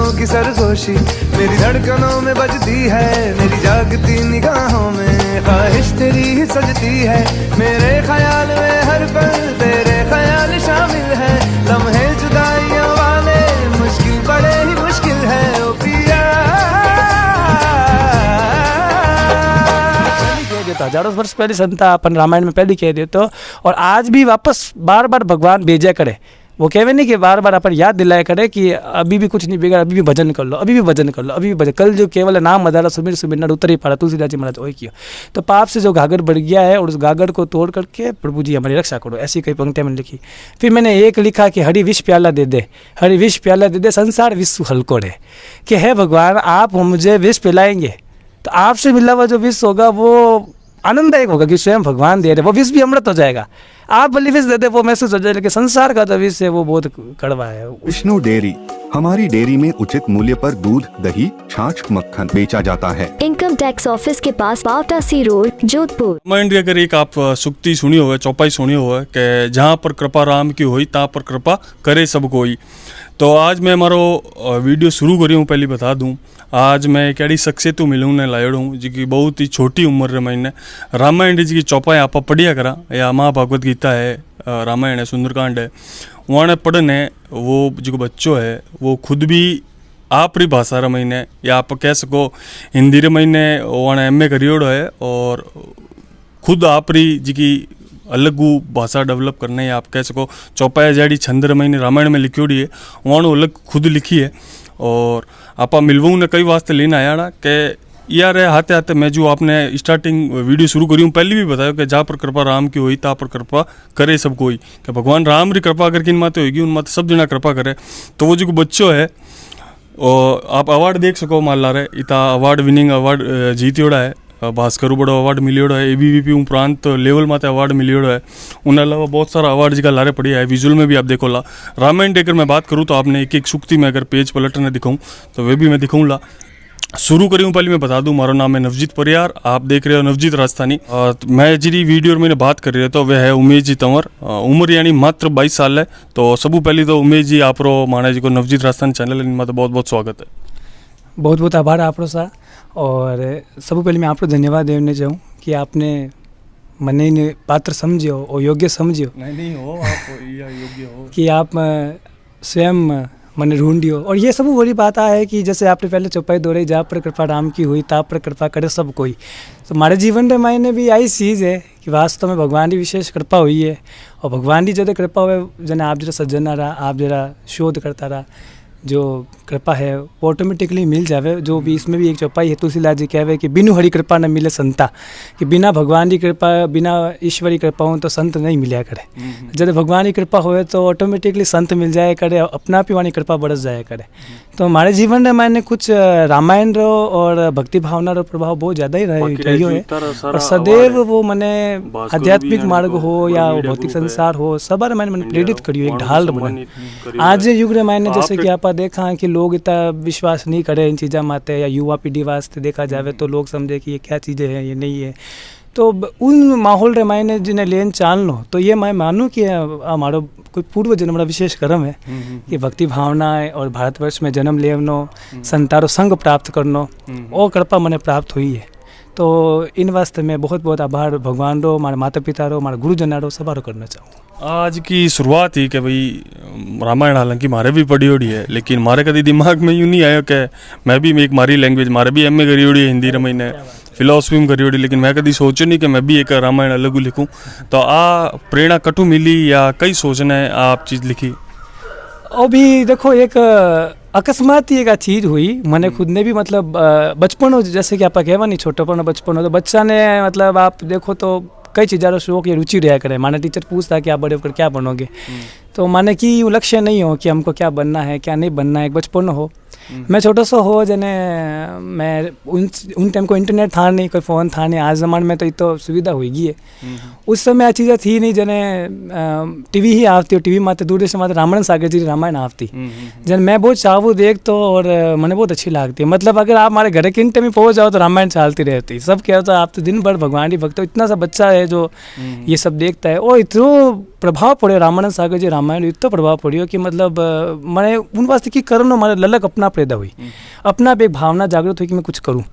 ख्यालों की सरगोशी मेरी धड़कनों में बजती है, मेरी जागती निगाहों में ख्वाहिश तेरी ही सजती है। मेरे ख्याल में हर पल तेरे ख्याल शामिल है, लम्हे जुदाइयों वाले मुश्किल बड़े ही मुश्किल है। ओ पिया तो हजारों वर्ष पहले संता अपन रामायण में पहले कह देते, और आज भी वापस बार बार भगवान भेजा करे। वो कहवे नहीं कि बार बार अपन याद दिलाया करे कि अभी भी कुछ नहीं बिगड़ा, अभी भी भजन कर लो, अभी भी भजन कर लो, अभी भी भजन। कल जो केवल नाम मदारा सुमिर सुमिर नर उतर ही पारा, तुलसीदास जी महाराज वही किया। तो पाप से जो घाघर बढ़ गया है और उस घाघर को तोड़ करके प्रभु जी हमारी रक्षा करो, ऐसी कई पंक्तियाँ मैंने लिखी। फिर मैंने एक लिखा कि हरि विष प्याला दे दे, हरि विष प्याला दे दे, संसार विश्व हल्को रहे। कि है भगवान आप मुझे विष पिलाएंगे तो आपसे मिला हुआ जो विष होगा वो आनंददायक होगा कि स्वयं भगवान दे रहे, वो विष भी अमृत हो जाएगा। आप भले विष दे दे वो महसूस हो जाए, लेकिन संसार का जो विष है वो बहुत कड़वा है। विष्णु डेयरी, हमारी डेयरी में उचित मूल्य पर दूध, दही, छाछ, मक्खन बेचा जाता है। इनकम टैक्स ऑफिस के पास, पावटा सी रोड, जोधपुर। रामायण की अगर एक आप सुक्ति सुनी हो, चौपाई सुनी हो कि जहाँ पर कृपा राम की हुई तहाँ पर कृपा करे सब कोई। तो आज मैं हमारो वीडियो शुरू करी हूँ। पहले बता दूँ, आज मैं एक ऐसी शख्सियत मिलूँ ने लायड़ हूँ जी बहुत ही छोटी उम्र में मैंने रामायण जी की चौपाई आप पढ़िया करा, या महाभागवत गीता है, रामायण है, सुंदरकांड है, वहाँ पढ़ने वो जो बच्चों है वो खुद भी आप री भाषा रे महीने, या आप कह सको हिंदी रे महीने वहाँ MA करियोड़ो है, और खुद आप री जी की अलग भाषा डेवलप करने, या आप कह सको चौपाई जाड़ी छंद महीने रामायण में लिखियोड़ी है, वहाँ अलग खुद लिखी है। और आप मिलवू ने कई वास्ते लेने आया ना कि यार हाथे हाथे मैं जो आपने स्टार्टिंग वीडियो शुरू करी हूँ पहले भी बताया कि जहाँ पर कृपा राम की हुई ता पर कृपा करे सब कोई, कि भगवान राम री कृपा अगर किन माते होगी उन माते सब जना कृपा करे। तो वो जो बच्चों है और आप अवार्ड देख सको मान ला रहे इतना अवार्ड विनिंग अवार्ड जीतियोड़ा है, भास्कर बड़ो अवार्ड मिलियोड़ो है, ABVP उपरांत लेवल माते अवार्ड मिलियोड़ो है। उन अलावा बहुत सारा अवार्ड जी का लारे पड़ी है, विजुअल में भी आप देखो ला। रामायण टेकर मैं बात करूँ तो आपने एक एक सुक्ति में अगर पेज पलटने दिखाऊँ तो वे भी मैं दिखाऊँ ला। शुरू करी हूँ, पहले मैं बता दूँ मारा नाम है नवजीत परियार, आप देख रहे हो नवजीत राजस्थानी। मैं जी वीडियो मैंने बात कर रही है तो वह है उमेश जी तंवर, उम्र यानी मात्र 22 साल है। तो सबू पहले तो उमेश जी आप माना जी को नवजीत राजस्थानी चैनल में तो बहुत बहुत स्वागत है। बहुत बहुत आभार आप सा, और सबसे पहले मैं आपको धन्यवाद देने चाहूँ कि आपने मने ने पात्र समझियो और योग्य समझियो। नहीं हो आप या योग्य हो कि आप स्वयं मैंने ढूंढियो। और ये सब बड़ी बात है कि जैसे आपने पहले चौपाई दोहराई, जहाँ पर कृपा राम की हुई ता पर कृपा करे सब कोई। तो हमारे जीवन में मायने भी यही चीज़ है कि वास्तव में भगवान की विशेष कृपा हुई है, और भगवान की जब कृपा हुए जने आप जरा सज्जन रहा, आप जरा शोध करता रहा, जो कृपा है वो ऑटोमेटिकली मिल जावे। जो भी इसमें भी एक चौपाई है, तुलसीदास जी कहवे कि बिनु हरि कृपा न मिले संता, कि बिना भगवान की कृपा, बिना ईश्वरी कृपा हो तो संत नहीं मिला करे। जब भगवान की कृपा होए तो ऑटोमेटिकली संत मिल जाए करे, अपना भी वाणी कृपा बरस जाए करे। तो हमारे जीवन में मैंने कुछ रामायण रो और भक्ति भावना रो प्रभाव बहुत ज़्यादा ही रही है, और सदैव वो मैंने आध्यात्मिक मार्ग हो या भौतिक संसार हो सब मैंने प्रेरित करियो, एक ढाल बने। आज युग रे मैंने जैसे कि आप देखा है कि लोग इतना विश्वास नहीं करे इन चीज़ों माते, या युवा पीढ़ी वास्ते देखा जाए तो लोग समझे कि ये क्या चीज़ें हैं, ये नहीं है। तो उन माहौल रे मायने जिन्हें लेन चाल लो, तो ये मैं मानूँ कि हमारा कोई पूर्व जन्म का विशेष कर्म है कि भक्ति भावना है, और भारतवर्ष में जन्म लेवनो, संतारो संग प्राप्त करनो, वो कृपा मैंने प्राप्त हुई है। तो इन वास्ते मैं बहुत बहुत आभार भगवान रो, हमारे माता पिता रो, हमारे गुरुजन रो सबारो करना चाहूँ। आज की शुरुआत ही कि भाई रामायण हालांकि मारे भी पढ़ी ओड़ी है, लेकिन मारे कभी दिमाग में यूँ नहीं आया कि मैं भी एक मारी लैंग्वेज, मारे भी MA करी ओड़ी है हिंदी रे महीने, फिलोसफी में करी ओड़ी, लेकिन मैं कभी सोचो नहीं कि मैं भी एक रामायण अलग लिखूँ। तो प्रेरणा कटू मिली या कई सोचना है आप चीज़ लिखी? अभी देखो एक अकस्मात ही एक चीज़ हुई, मैंने खुद ने भी मतलब बचपन हो, जैसे कि आप कहवा नहीं छोटापन बचपन हो, तो बच्चा ने मतलब आप देखो तो कई चीज़ों का शौक या रुचि रहा करे। माने टीचर पूछता कि आप बड़े होकर क्या बनोगे, तो माने कि वो लक्ष्य नहीं हो कि हमको क्या बनना है क्या नहीं बनना है, एक बचपन हो। मैं छोटा सा हो जने मैं उन टाइम को इंटरनेट था नहीं, कोई फ़ोन था नहीं, आज ज़माने में तो ये तो सुविधा होगी है। उस समय आ चीज़ें थी नहीं, जने टीवी ही आती हो, टीवी माते दूरदर्शन माते रामायण सागर जी रामायण आती, जन मैं बहुत चाहूँ देख तो, और मैंने बहुत अच्छी लगती है। मतलब अगर आप हमारे घर के इंटे में पहुँच जाओ तो रामायण चलती रहती, सब क्या होता है आप तो दिन भर भगवान ही भक्त हो। इतना सा बच्चा है जो ये सब देखता है, और इतना प्रभाव पड़े रामानंद सागर जी रामायण इतना प्रभाव पड़ियो कि मतलब मैंने उन वास्ते की करो मारे ललक अपना पैदा हुई, अपना भी एक भावना जागृत हुई कि मैं कुछ करूँ।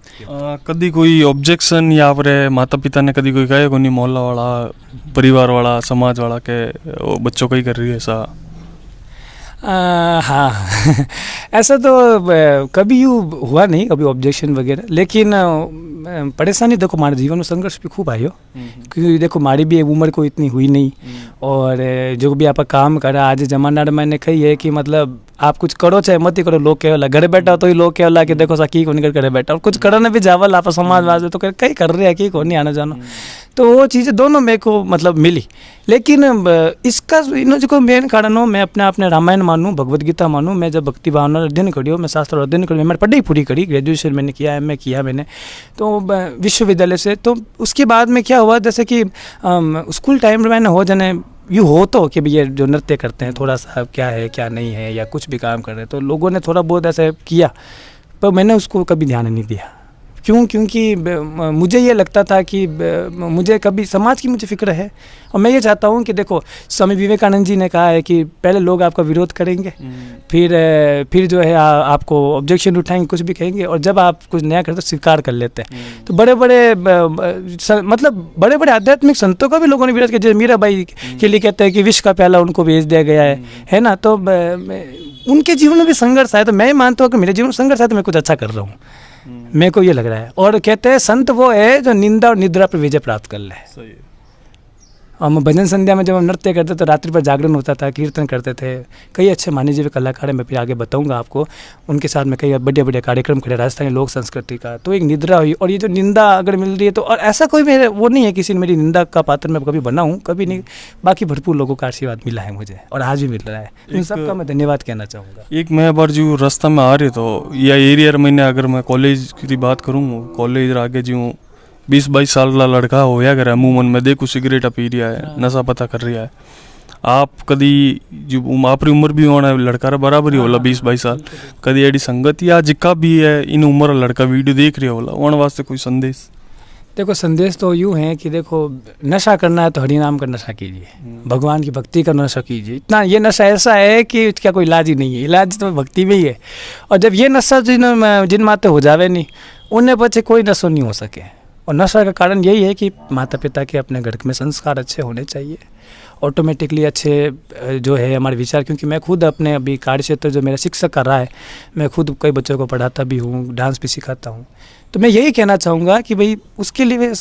कदी कोई ऑब्जेक्शन या आपरे माता पिता ने कदी कोई कहे को नहीं, मोहल्ला वाला, परिवार वाला, समाज वाला के वो बच्चों का ही कर रही है ऐसा? हाँ ऐसा तो कभी यूँ हुआ नहीं, कभी ऑब्जेक्शन वगैरह, लेकिन परेशानी देखो हमारे जीवन में संघर्ष भी खूब आयो, क्योंकि देखो हमारी भी उम्र को इतनी हुई नहीं, और जो भी आप काम करा आज जमाना मैंने कही है कि मतलब आप कुछ करो चाहे मत ही करो, लोग केवल घर बैठा तो ही लोग केवल कि देखो सा की को निकल कर बैठा, और कुछ करने भी जावल आप समाज वास्ते तो कहीं कर रहे हैं कि को नहीं आना जाना, तो वो चीज़ें दोनों मेरे को मतलब मिली। लेकिन इसका इन जो मेन कारण हो, मैं अपने रामायण मानूँ, भगवद गीता मानूँ, मैं जब भक्ति भावना अध्ययन करियो, मैं शास्त्र अध्ययन करियो, मैंने पढ़ाई पूरी करी, ग्रेजुएशन मैंने किया, MA किया मैंने तो विश्वविद्यालय से। तो उसके बाद में क्या हुआ, जैसे कि स्कूल टाइम में मैंने हो जाने यूँ हो तो कि भैया जो नृत्य करते हैं थोड़ा सा क्या है क्या नहीं है, या कुछ भी काम कर रहे हैं, तो लोगों ने थोड़ा बहुत ऐसे किया, पर मैंने उसको कभी ध्यान नहीं दिया। क्यों? क्योंकि मुझे ये लगता था कि मुझे कभी समाज की मुझे फिक्र है, और मैं ये चाहता हूँ कि देखो स्वामी विवेकानंद जी ने कहा है कि पहले लोग आपका विरोध करेंगे, फिर जो है आपको ऑब्जेक्शन उठाएंगे, कुछ भी कहेंगे, और जब आप कुछ नया करते स्वीकार कर लेते हैं। तो बड़े बड़े आध्यात्मिक संतों का भी लोगों ने विरोध किया, जैसे मीराबाई के लिए कहते हैं कि विष का प्याला उनको भेज दिया गया है ना। तो उनके जीवन में भी संघर्ष आया, तो मैं मानता हूँ कि मेरे जीवन में संघर्ष आया तो मैं कुछ अच्छा कर रहा हूँ, मेरे को ये लग रहा है। और कहते हैं संत वो है जो निंदा और निद्रा पर विजय प्राप्त कर ले। सही है। हम भजन संध्या में जब हम नृत्य करते तो रात्रि पर जागरण होता था, कीर्तन करते थे, कई अच्छे माने हुए कलाकार हैं, मैं फिर आगे बताऊंगा आपको, उनके साथ में कई बड़े कार्यक्रम करे राजस्थानी लोक संस्कृति का। तो एक निद्रा हुई, और ये जो निंदा अगर मिल रही है तो, और ऐसा कोई मेरे वो नहीं है किसी ने मेरी निंदा का पात्र मैं कभी बना हूँ, कभी नहीं, बाकी भरपूर लोगों का आशीर्वाद मिला है मुझे, और आज भी मिल रहा है, इन सबका मैं धन्यवाद कहना चाहूँगा। एक मैं बार जो रास्ता में आ रहे तो या एरिया मैंने अगर मैं कॉलेज की बात करूँ, कॉलेज आगे जो 20-22 साल का लड़का हो या अगर अमूमन मैं देखूँ सिगरेट पी रहा है, नशा पता कर रहा है, आप कदी जो आपरी उम्र भी होना लड़का बराबर ही होला 20-22 साल, कदी एडी संगत या जिक्का भी है इन उम्र लड़का वीडियो देख रही होला, उन वास्ते कोई संदेश? देखो संदेश तो यूँ है कि देखो नशा करना है तो हरि नाम का नशा कीजिए, भगवान की भक्ति का नशा कीजिए। इतना ये नशा ऐसा है कि इसका कोई इलाज ही नहीं है, इलाज तो भक्ति में ही है। और जब ये नशा जिन माते हो जावे नहीं, उन्हें बच्चे कोई नशा नहीं हो सके। और नशा का कारण यही है कि माता पिता के अपने घर में संस्कार अच्छे होने चाहिए, ऑटोमेटिकली अच्छे जो है हमारे विचार। क्योंकि मैं खुद अपने अभी कार्य क्षेत्र जो मेरा शिक्षक कर रहा है, मैं खुद कई बच्चों को पढ़ाता भी हूँ, डांस भी सिखाता हूँ, तो मैं यही कहना चाहूँगा कि भाई उसके लिए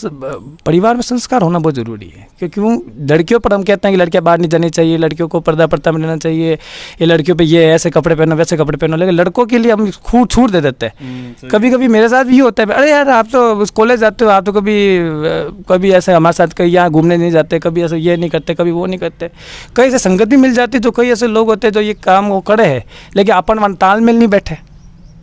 परिवार में संस्कार होना बहुत ज़रूरी है। क्योंकि वो लड़कियों पर हम कहते हैं कि लड़कियाँ बाहर नहीं जानी चाहिए, लड़कियों को पर्दा में रहना चाहिए, ये लड़कियों पे ये ऐसे कपड़े पहनो वैसे कपड़े पहनो, लेकिन लड़कों के लिए हम खूब छूट दे देते हैं। कभी कभी मेरे साथ भी होता है, अरे यार आप तो कॉलेज जाते हो, आप तो कभी ऐसे हमारे साथ कहीं यहाँ घूमने नहीं जाते, कभी ऐसे ये नहीं करते, कभी वो नहीं करते। कई ऐसे संगत भी मिल जाती, जो कई ऐसे लोग होते हैं जो ये काम वो करे है, लेकिन अपन तालमेल नहीं बैठे।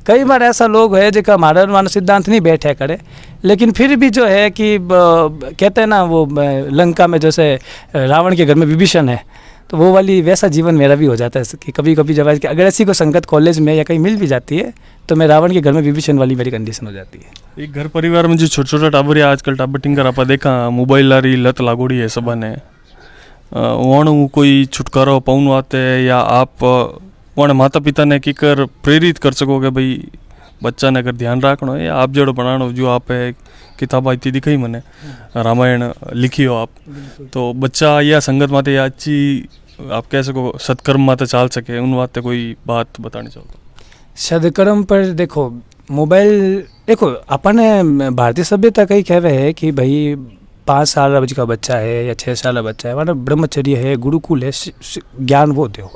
कई बार ऐसा लोग है जो हमारा मानव सिद्धांत नहीं बैठे करे, लेकिन फिर भी जो है कि कहते हैं ना वो लंका में जैसे रावण के घर में विभीषण है, तो वो वाली वैसा जीवन मेरा भी हो जाता है कि कभी कभी जब अगर ऐसी कोई संगत कॉलेज में या कहीं मिल भी जाती है तो मैं रावण के घर में विभीषण वाली मेरी कंडीशन हो जाती है। एक घर परिवार में जो छोटे छोटे टाबर है आजकल टाबर टिंकर आप देखा मोबाइल लारी लत लागोड़ी है सब ने, वहाँ कोई छुटकारा पाउन आते है, या आप वहाँ माता पिता ने की कर प्रेरित कर सकोगे भाई बच्चा ने अगर ध्यान रखना है, आप जड़ो बनाना जो आप है किताब इतनी दिखाई मैंने रामायण लिखी हो आप, तो बच्चा या संगत माते या अच्छी आप कह सको सत्कर्म माते चाल सके, उन वास्ते कोई बात बतानी चाहो? सदकर्म पर देखो मोबाइल, देखो अपन भारतीय सभ्यता कई कह रहे हैं कि भाई 5 साल का बच्चा है या 6 साल का बच्चा है, मतलब ब्रह्मचर्य है, गुरुकुल है, ज्ञान वो दो।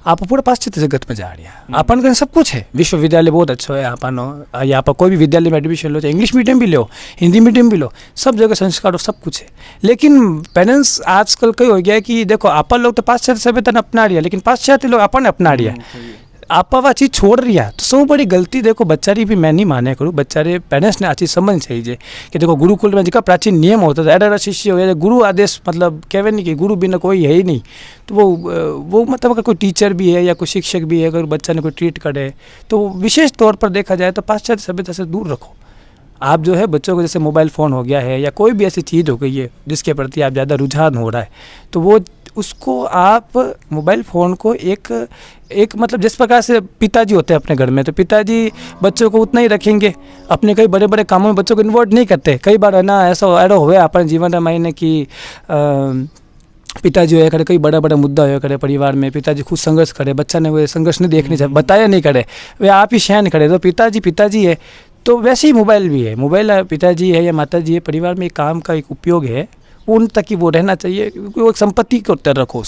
आप पूरे पाश्चात्य जगत में जा रही हैं, अपन का सब कुछ है, विश्वविद्यालय बहुत अच्छा है, अपन या आप कोई भी विद्यालय में एडमिशन लो, चाहे इंग्लिश मीडियम भी लो, हिंदी मीडियम भी लो, सब जगह संस्कार सब कुछ है। लेकिन पेरेंट्स आजकल कई हो गया कि देखो अपन लोग तो पाश्चात्य सभ्यता अपना रही है, लेकिन पाश्चात्य लोग अपन अपना रही है, आप वह चीज़ छोड़ रही है, तो सब बड़ी गलती देखो बच्चारी भी मैं नहीं माने करूँ, बच्चारे पेरेंट्स ने आ चीज़ समझ चाहिए कि देखो गुरुकुल में जिसका प्राचीन नियम होता था, एडर शिष्य हो या गुरु आदेश, मतलब कहवे नहीं कि गुरु बिना कोई है ही नहीं, तो वो मतलब अगर कोई टीचर भी है या कोई शिक्षक भी है, अगर बच्चा ने कोई ट्रीट करे तो विशेष तौर पर देखा जाए तो पाश्चात्य सभ्यता से दूर रखो। आप जो है बच्चों को जैसे मोबाइल फ़ोन हो गया है या कोई भी ऐसी चीज़ हो गई है जिसके प्रति आप ज़्यादा रुझान हो रहा है, तो वो उसको आप मोबाइल फ़ोन को एक मतलब जिस प्रकार से पिताजी होते हैं अपने घर में, तो पिताजी बच्चों को उतना ही रखेंगे, अपने कई बड़े बड़े कामों में बच्चों को इन्वॉल्व नहीं करते। कई बार है ना ऐसा हुआ अपने जीवन में कि पिताजी होया करे, कई बड़ा बड़ा मुद्दा होया करे परिवार में, पिताजी खुद संघर्ष करे, बच्चा ने वो संघर्ष नहीं देखनी चाहिए, बताया नहीं करे, वे आप ही सहन करे, तो पिताजी है। तो वैसे ही मोबाइल भी है, मोबाइल पिताजी है या माताजी है, परिवार में एक काम का एक उपयोग है, उन तक ही वो रहना चाहिए, क्योंकि वो एक संपत्ति को तरह रखो,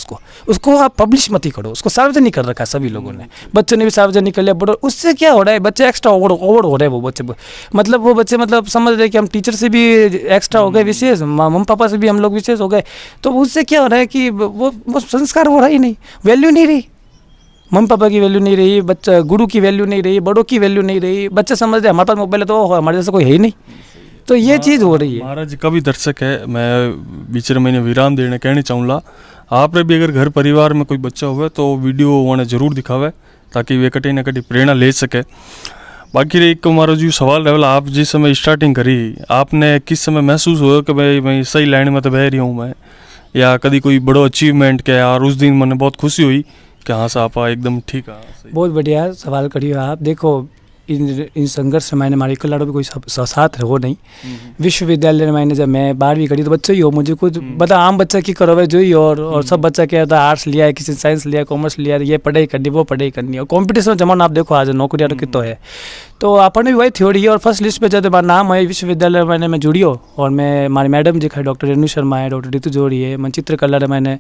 उसको आप पब्लिश मत ही करो, उसको सार्वजनिक कर रखा सभी लोगों ने, बच्चों ने भी सार्वजनिक कर लिया। बड़ा उससे क्या हो रहा है, बच्चे एक्स्ट्रा ओवर हो रहे हैं, वो बच्चे मतलब समझ रहे हैं कि हम टीचर से भी एक्स्ट्रा हो गए विशेष, मम्मी पापा से भी हम लोग विशेष हो गए। तो उससे क्या हो रहा है कि वो संस्कार हो रहा ही नहीं, वैल्यू नहीं रही, मम्मी पापा की वैल्यू नहीं रही, बच्चा गुरु की वैल्यू नहीं रही, बड़ों की वैल्यू नहीं रही। बच्चे समझ रहे हमारे पास मोबाइल है तो हमारे जैसा कोई है ही नहीं। तो ये चीज़ हो रही है। महाराज का भी दर्शक है, मैं बीच महीने विराम देने कहना चाहूँगा, आपने भी अगर घर परिवार में कोई बच्चा हुआ तो वीडियो उन्हें जरूर दिखावे, ताकि वे कटी ना कटी प्रेरणा ले सके। बाकी एक हमारा जो सवाल है, आप जिस समय स्टार्टिंग करी, आपने किस समय महसूस हुआ कि भाई मैं सही लाइन में तो बह रही हूँ मैं, या कभी कोई बड़ो अचीवमेंट किया और उस दिन मैंने बहुत खुशी हुई कि हाँ साहब एकदम ठीक है? बहुत बढ़िया सवाल करिए आप। देखो इन संघर्ष में मैंने हमारे कलाड़ों भी कोई साथ हो नहीं। विश्वविद्यालय में मैंने जब मैं 12वीं करी तो बच्चा ही हो, मुझे कुछ बता आम बच्चा की करो भाई जो ही, और सब बच्चा क्या था, आर्ट्स लिया है, किसी साइंस लिया, कॉमर्स लिया, ये पढ़ाई करनी वो पढ़ाई करनी, और कॉम्पिटिशन जमाना आप देखो आज नौकरियाँ तो कितना है। तो अपन भी वही थ्योरी है, और फर्स्ट लिस्ट पे जब हमारा नाम है विश्वविद्यालय मैंने मैं जुड़ी हो, और मैं हमारी मैडम जी है डॉक्टर रेणु शर्मा है, डॉक्टर रितु जोड़ी है, मैं चित्रकला मैंने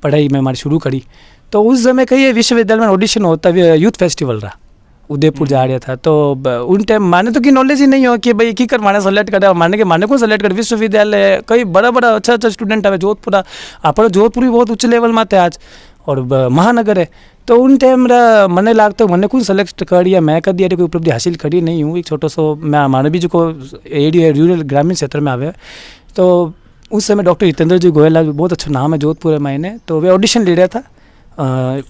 पढ़ाई में हमारी शुरू करी। तो उस समय कहीं विश्वविद्यालय में ऑडिशन होता है, यूथ फेस्टिवल रहा, उदयपुर जा रहा था। तो उन टाइम माने तो कि नॉलेज ही नहीं हो कि भाई की कर माने सेलेक्ट करे, माने को सेलेक्ट करे विश्वविद्यालय, कई बड़ा अच्छा स्टूडेंट है जोधपुर, आप जोधपुर भी बहुत उच्च लेवल में थे आज, और महानगर है। तो उन टाइम मैंने लगता मैंने कुछ सेलेक्ट कर या मैं कभी कोई उपलब्धि हासिल करी नहीं हूँ। एक छोटो सो मैं हमारे भी जो को एरिया रूरल ग्रामीण क्षेत्र में आवे, तो उस समय डॉक्टर हितेंद्र जी गोयल बहुत अच्छा नाम है जोधपुर में, मैंने तो वे ऑडिशन ले रहा था,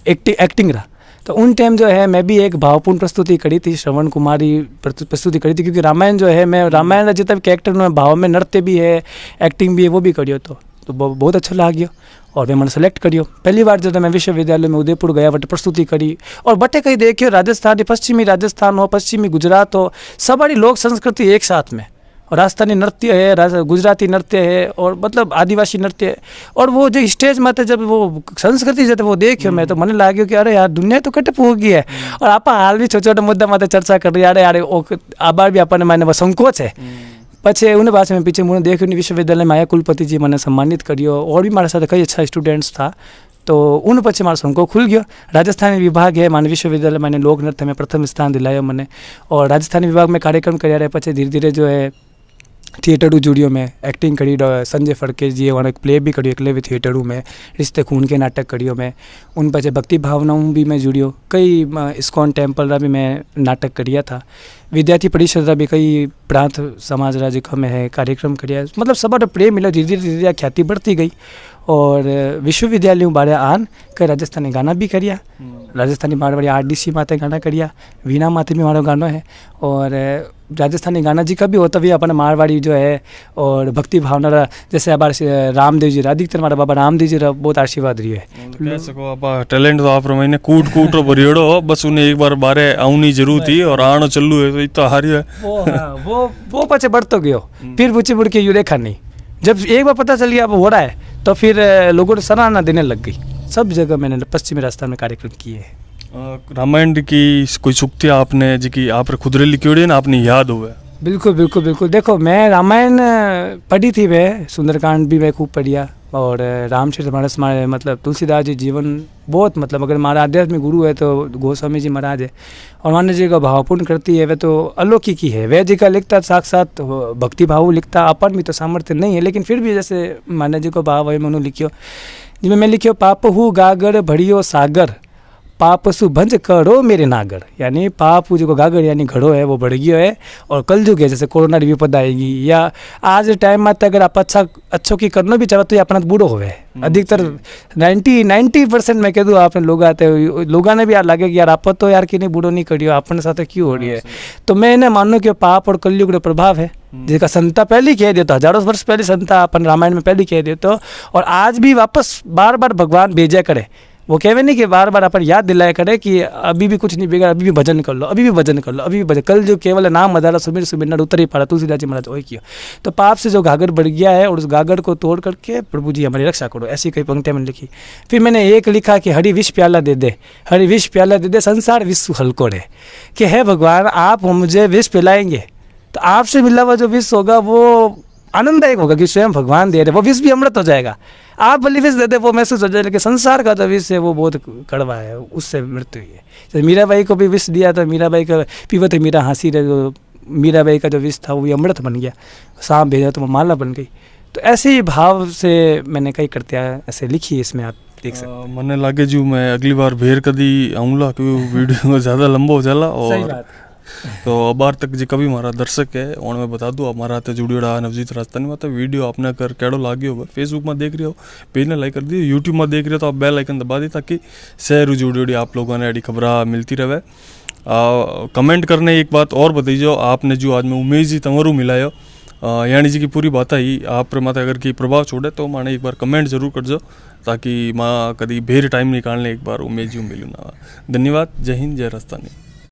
एक्टिंग रहा। तो उन टाइम जो है मैं भी एक भावपूर्ण प्रस्तुति करी थी, श्रवण कुमारी प्रस्तुति करी थी, क्योंकि रामायण जो है मैं रामायण जितना भी कैरेक्टर में भाव में नृत्य भी है, एक्टिंग भी है, वो भी करियो। तो बहुत अच्छा लग गया, और वे मैंने सेलेक्ट करियो। पहली बार जब मैं विश्वविद्यालय में उदयपुर गया, बटे प्रस्तुति करी, और बटे कहीं देखियो राजस्थान, पश्चिमी राजस्थान हो, पश्चिमी गुजरात हो, सब बड़ी लोक संस्कृति एक साथ में, और राजस्थानी नृत्य है, गुजराती नृत्य है, और मतलब आदिवासी नृत्य है, और वो जो स्टेज में जब वो संस्कृति जब वो देखियो मैं, तो मैंने लगे कि अरे यार दुनिया तो कटप हो गई है। और आप हाल भी छोटे छोटे मुद्दा में चर्चा कर रही है, अरे यार आबार भी अपन मैंने संकोच है। पछे उन्हें बाद में पीछे मुझे देखियो विश्वविद्यालय में आया, कुलपति जी मैंने सम्मानित करियो, और भी हमारे साथ कई अच्छा स्टूडेंट्स था। तो उन पछे मारो संको खुल गया। राजस्थानी विभाग है माने विश्वविद्यालय मैंने लोक नृत्य में प्रथम स्थान दिलायो मैंने, और राजस्थानी विभाग में कार्यक्रम कराया रहे। पछे धीरे धीरे जो है थिएटरू जुड़ियो में एक्टिंग करी, संजय फड़के जी वहाँ प्ले भी करियो एकलव्य थिएटरू में, रिश्ते खून के नाटक करियो मैं। उन पछे भक्ति भावनाओं भी मैं जुड़ियो, कई इस्कॉन टेम्पल रा भी मैं नाटक करिया था। विद्यार्थी परिषद रा भी कई प्रांत समाज राज्य में है कार्यक्रम करिया, मतलब सब प्रेम मिला, धीरे धीरे ख्याति बढ़ती गई। और विश्वविद्यालयों बारे आन कई राजस्थानी गाना भी करिया, राजस्थानी मारवाड़ी RDC माते गाना करिया, वीणा माते भी हमारा गाना है, और राजस्थानी गाना जी का भी होता भी अपन मारवाड़ी जो है, और भक्ति भावना जैसे अब रामदेव जी, अधिकतर हमारा बाबा रामदेव जी बहुत आशीर्वाद रही है। कह सको आप टैलेंट तो आप मैंने कूट भरियोड़ो, बस उन्हें एक बार बारे आऊनी जरूर थी, और आना चलू है तो इतना हारी है वो पचे बढ़ तो गयो, फिर पूछे मुड़ के यू देखा नहीं। जब एक बार पता चल गया अब हो रहा है, तो फिर लोगों ने सराहना देने लग गई। सब जगह मैंने पश्चिमी राजस्थान में कार्यक्रम किए हैं। रामायण की कोई सूक्ति आपने जी की आप खुद लिखी हुई ना, आपने याद हुआ? बिल्कुल बिल्कुल बिल्कुल। देखो मैं रामायण पढ़ी थी, वह सुंदरकांड भी मैं खूब पढ़िया, और रामचरितमानस हमारे मतलब तुलसीदास जी जीवन बहुत मतलब अगर हमारा आध्यात्मिक गुरु है तो गोस्वामी जी महाराज है, और मान्य जी का भावपूर्ण करती है, वह तो अलौकिक ही है। वह जी का लिखता साक्षात भक्ति भाव लिखता, अपन भी तो सामर्थ्य नहीं है, लेकिन फिर भी जैसे मान्य जी को भाव है मैंने लिखियो, जिसमें मैं लिखियो, पाप हु गागर भड़ियो सागर, पाप सु भंज करो मेरे नागड़, यानी पाप जो गागड़ यानी घड़ो है वो बढ़ गयो है और कलयुग है, जैसे कोरोना री विपदा आएगी या आज टाइम में अगर आप अच्छो की करना भी चाहो तो ये अपना बूढ़ो होवे अधिकतर 90% मैं कह दूँ आपने लोग आते लोगों ने भी यार लगे कि यार आप तो यार कि नहीं बूढ़ो नहीं करियो अपने साथ क्यों हो रही है। तो मैं इन्हें मानू कि पाप और कलयुग का प्रभाव है जिसका संता पहले कह देता, हजारों वर्ष पहले संता अपन रामायण में पहले कह देता और आज भी वापस बार बार भगवान भेजा करे। वो कहवे नहीं कि बार बार अपन याद दिलाया करे कि अभी भी कुछ नहीं बिगड़ा, अभी भी भजन कर लो, अभी भी भजन कर लो, अभी भी भजन। कल जो केवल नाम मदारा सुमिर सुमिर नर उतर ही पारा, तुलसीदास जी महाराज वही किया। तो पाप से जो गागर बढ़ गया है और उस गागर को तोड़ करके प्रभु जी हमारी रक्षा करो, ऐसी कई पंक्तियां मैंने लिखी। फिर मैंने एक लिखा कि हरि विष प्याला दे दे, हरि विष प्याला दे दे संसार विश्व हल्को रहे, कि है भगवान आप मुझे विष पिलाएंगे तो आपसे मिला हुआ जो विष होगा वो आनंददायक होगा कि स्वयं भगवान दे रहे, वो विष भी अमृत हो जाएगा। आप भले विष दे दे वो महसूस हो जाए, लेकिन संसार का जो विष है वो बहुत कड़वा है, उससे मृत्यु हुई है। तो मीराबाई को भी विष दिया था, मीराबाई का पीवत मीरा हंसी रहे, जो मीराबाई का जो विष था वो अमृत बन गया, सांप भेजा तो वो माला बन गई। तो ऐसे ही भाव से मैंने कई कृतियाँ ऐसे लिखी, इसमें आप देख सकते। मने लागे जो मैं अगली बार भेर कदी आऊँगा क्योंकि वीडियो ज़्यादा लंबा हो जाला। और तो अबार तक जी कभी हमारा दर्शक है और मैं बता दूँ हमारा हाथ जुड़ियोड़ा नवजीत राजस्थानी में। तो वीडियो आपने कर केड़ो लाग्यो हो, फेसबुक में देख रहे हो पेज ने लाइक कर दी, यूट्यूब में देख रहे हो तो आप बेल आइकन दबा दी ताकि शहर जुड़ियोड़ी आप लोगों ने अड़ी खबर मिलती रहे। कमेंट करने एक बात और बताइए, आपने जो आज में उमेश जी तंवरू मिलायो यानी जी की पूरी बात आई आप पर माता अगर की प्रभाव छोड़े तो माने एक बार कमेंट जरूर कर दो ताकि माँ कभी भेर टाइम निकालने एक बार उमेश जी मिलूँ ना। धन्यवाद, जय हिंद, जय राजस्थानी।